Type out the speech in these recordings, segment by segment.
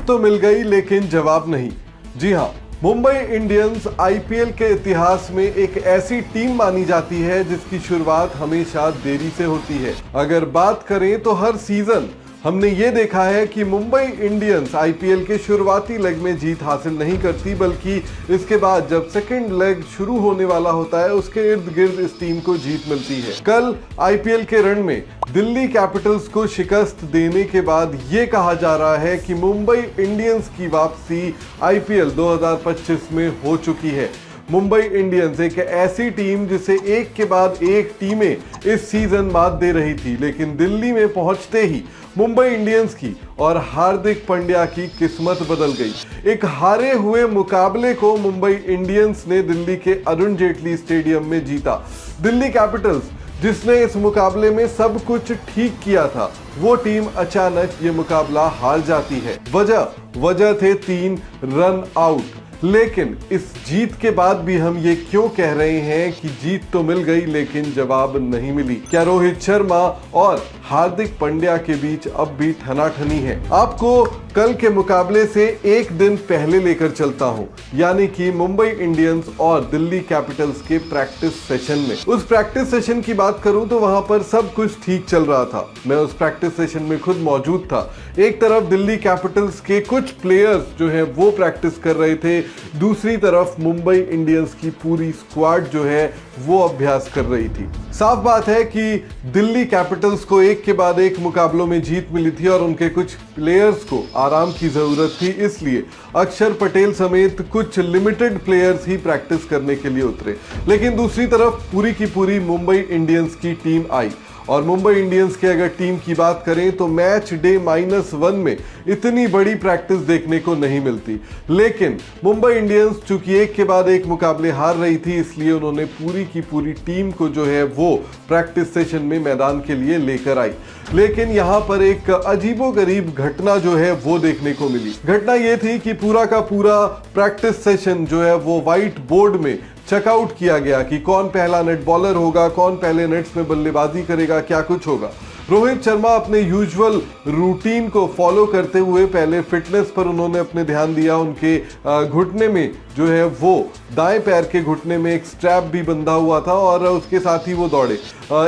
जीत तो मिल गई लेकिन जवाब नहीं। जी हाँ, मुंबई इंडियंस आईपीएल के इतिहास में एक ऐसी टीम मानी जाती है जिसकी शुरुआत हमेशा देरी से होती है। अगर बात करें तो हर सीजन हमने ये देखा है कि मुंबई इंडियंस आईपीएल के शुरुआती लेग में जीत हासिल नहीं करती, बल्कि इसके बाद जब सेकंड लेग शुरू होने वाला होता है उसके इर्द गिर्द इस टीम को जीत मिलती है। कल आईपीएल के रण में दिल्ली कैपिटल्स को शिकस्त देने के बाद ये कहा जा रहा है कि मुंबई इंडियंस की वापसी आईपीएल 2025 में हो चुकी है। मुंबई इंडियंस एक ऐसी टीम जिसे एक के बाद एक टीमें इस सीजन मात दे रही थी, लेकिन दिल्ली में पहुंचते ही मुंबई इंडियंस की और हार्दिक पांड्या की किस्मत बदल गई। एक हारे हुए मुकाबले को मुंबई इंडियंस ने दिल्ली के अरुण जेटली स्टेडियम में जीता। दिल्ली कैपिटल्स जिसने इस मुकाबले में सब कुछ ठीक किया था, वो टीम अचानक ये मुकाबला हार जाती है। वजह थे 3 रन आउट। लेकिन इस जीत के बाद भी हम ये क्यों कह रहे हैं कि जीत तो मिल गई लेकिन जवाब नहीं मिली? क्या रोहित शर्मा और हार्दिक पांड्या के बीच अब भी ठनाठनी है? आपको कल के मुकाबले से एक दिन पहले लेकर चलता हूं, यानी कि मुंबई इंडियंस और दिल्ली कैपिटल्स के प्रैक्टिस सेशन में। उस प्रैक्टिस सेशन की बात करूं तो वहां पर सब कुछ ठीक चल रहा था। मैं उस प्रैक्टिस सेशन में खुद मौजूद था। एक तरफ दिल्ली कैपिटल्स के कुछ प्लेयर्स जो है वो प्रैक्टिस कर रहे थे, दूसरी तरफ मुंबई इंडियंस की पूरी स्क्वाड जो है वो अभ्यास कर रही थी। साफ बात है कि दिल्ली कैपिटल्स को एक के बाद एक मुकाबलों में जीत मिली थी और उनके कुछ प्लेयर्स को आराम की जरूरत थी, इसलिए अक्षर पटेल समेत कुछ लिमिटेड प्लेयर्स ही प्रैक्टिस करने के लिए उतरे। लेकिन दूसरी तरफ पूरी की पूरी मुंबई इंडियंस की टीम आई और मुंबई इंडियंस के अगर टीम की बात करें तो मैच डे -1 में इतनी बड़ी प्रैक्टिस देखने को नहीं मिलती। लेकिन मुंबई इंडियंस चूंकि एक के बाद एक मुकाबले हार रही थी, इसलिए उन्होंने पूरी की पूरी टीम को जो है वो प्रैक्टिस सेशन में मैदान के लिए लेकर आई। लेकिन यहाँ पर एक अजीबोगरीब घटना जो है वो देखने को मिली। घटना ये थी कि पूरा का पूरा प्रैक्टिस सेशन जो है वो व्हाइट बोर्ड में चेकआउट किया गया कि कौन पहला नेट बॉलर होगा, कौन पहले नेट्स में बल्लेबाजी करेगा, क्या कुछ होगा। रोहित शर्मा अपने यूजुअल रूटीन को फॉलो करते हुए पहले फिटनेस पर उन्होंने अपने ध्यान दिया। उनके घुटने में जो है वो दाएं पैर के घुटने में एक स्ट्रैप भी बंधा हुआ था और उसके साथ ही वो दौड़े।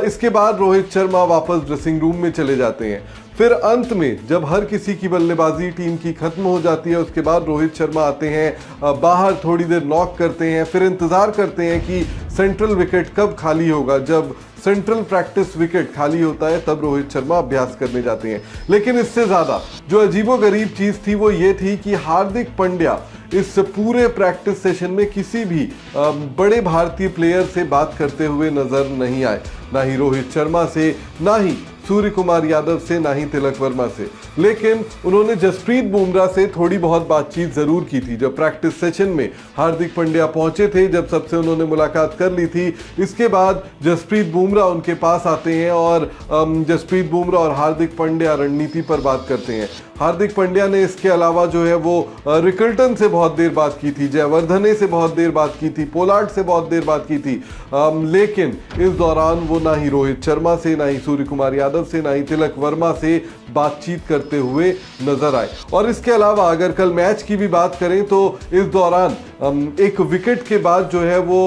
इसके बाद रोहित शर्मा वापस ड्रेसिंग रूम में चले जाते हैं। फिर अंत में जब हर किसी की बल्लेबाजी टीम की खत्म हो जाती है, उसके बाद रोहित शर्मा आते हैं बाहर, थोड़ी देर नॉक करते हैं, फिर इंतजार करते हैं कि सेंट्रल विकेट कब खाली होगा। जब सेंट्रल प्रैक्टिस विकेट खाली होता है तब रोहित शर्मा अभ्यास करने जाते हैं। लेकिन इससे ज्यादा जो अजीबोगरीब चीज थी वो ये थी कि हार्दिक पांड्या इस पूरे प्रैक्टिस सेशन में किसी भी बड़े भारतीय प्लेयर से बात करते हुए नजर नहीं आए, ना ही रोहित शर्मा से, ना ही सूर्य कुमार यादव से, ना ही तिलक वर्मा से। लेकिन उन्होंने जसप्रीत बुमराह से थोड़ी बहुत बातचीत जरूर की थी। जब प्रैक्टिस सेशन में हार्दिक पांड्या पहुंचे थे, जब सबसे उन्होंने मुलाकात कर ली थी, इसके बाद जसप्रीत बुमराह उनके पास आते हैं और जसप्रीत बुमराह और हार्दिक पांड्या रणनीति पर बात करते हैं। हार्दिक पांड्या ने इसके अलावा जो है वो रिकल्टन से बहुत देर बात की थी, जयवर्धने से बहुत देर बात की थी, पोलार्ड से बहुत देर बात की थी। लेकिन इस दौरान वो ना ही रोहित शर्मा से, ना ही सूर्य कुमार यादव से, ना ही तिलक वर्मा से बातचीत करते हुए नजर आए। और इसके अलावा अगर कल मैच की भी बात करें तो इस दौरान एक विकेट के बाद जो है वो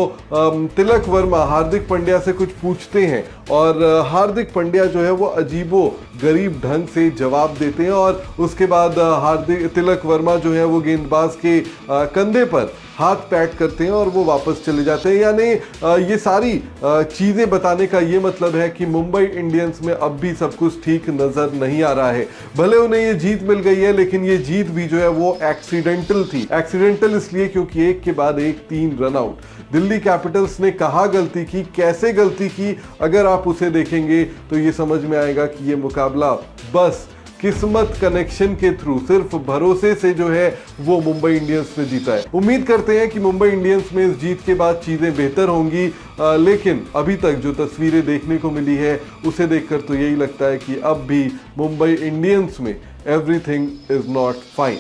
तिलक वर्मा हार्दिक पांड्या से कुछ पूछते हैं और हार्दिक पांड्या जो है वो अजीबो गरीब ढंग से जवाब देते हैं और उसके बाद तिलक वर्मा जो है वो गेंदबाज के कंधे पर हाथ पैट करते हैं और वो वापस चले जाते हैं। यानी ये सारी चीजें बताने का ये मतलब है कि मुंबई इंडियंस में अब भी सब कुछ ठीक नजर नहीं आ रहा है। भले उन्हें ये जीत मिल गई है, लेकिन ये जीत भी जो है वो एक्सीडेंटल थी। एक्सीडेंटल इसलिए क्योंकि एक के बाद एक 3 रन आउट। दिल्ली कैपिटल्स ने कहाँ गलती की, कैसे गलती की, अगर आप उसे देखेंगे तो ये समझ में आएगा कि ये मुकाबला बस किस्मत कनेक्शन के थ्रू, सिर्फ भरोसे से जो है वो मुंबई इंडियंस ने जीता है। उम्मीद करते हैं कि मुंबई इंडियंस में इस जीत के बाद चीजें बेहतर होंगी, लेकिन अभी तक जो तस्वीरें देखने को मिली है उसे देखकर तो यही लगता है कि अब भी मुंबई इंडियंस में एवरीथिंग इज नॉट फाइन।